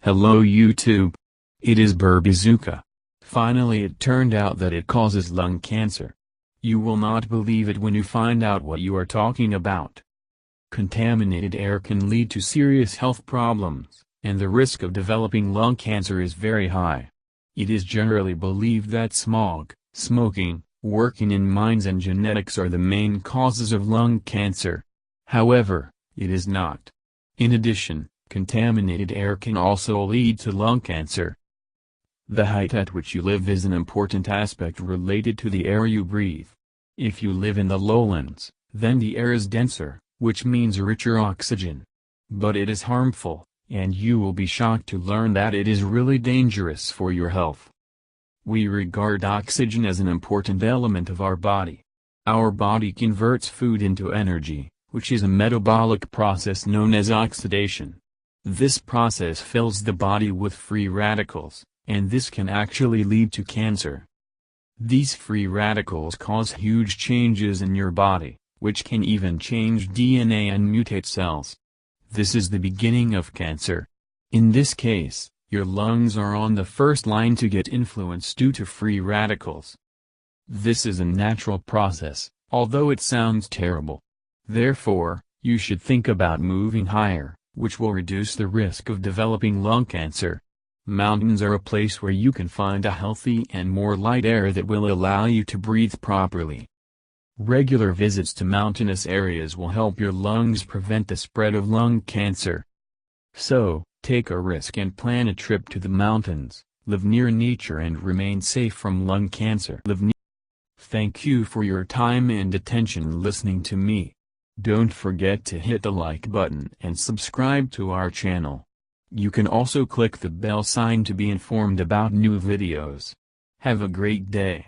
Hello YouTube. It is Burbazooka. Finally it turned out that it causes lung cancer. You will not believe it when you find out what you are talking about. Contaminated air can lead to serious health problems, and the risk of developing lung cancer is very high. It is generally believed that smog, smoking, working in mines and genetics are the main causes of lung cancer. However, it is not. In addition, contaminated air can also lead to lung cancer. The height at which you live is an important aspect related to the air you breathe. If you live in the lowlands, then the air is denser, which means richer oxygen. But it is harmful, and you will be shocked to learn that it is really dangerous for your health. We regard oxygen as an important element of our body. Our body converts food into energy, which is a metabolic process known as oxidation. This process fills the body with free radicals, and this can actually lead to cancer. These free radicals cause huge changes in your body, which can even change DNA and mutate cells. This is the beginning of cancer. In this case, your lungs are on the first line to get influenced due to free radicals. This is a natural process, although it sounds terrible. Therefore, you should think about moving higher, which will reduce the risk of developing lung cancer. Mountains are a place where you can find a healthy and more light air that will allow you to breathe properly. Regular visits to mountainous areas will help your lungs prevent the spread of lung cancer. So, take a risk and plan a trip to the mountains, live near nature and remain safe from lung cancer. Thank you for your time and attention listening to me. Don't forget to hit the like button and subscribe to our channel. You can also click the bell sign to be informed about new videos. Have a great day.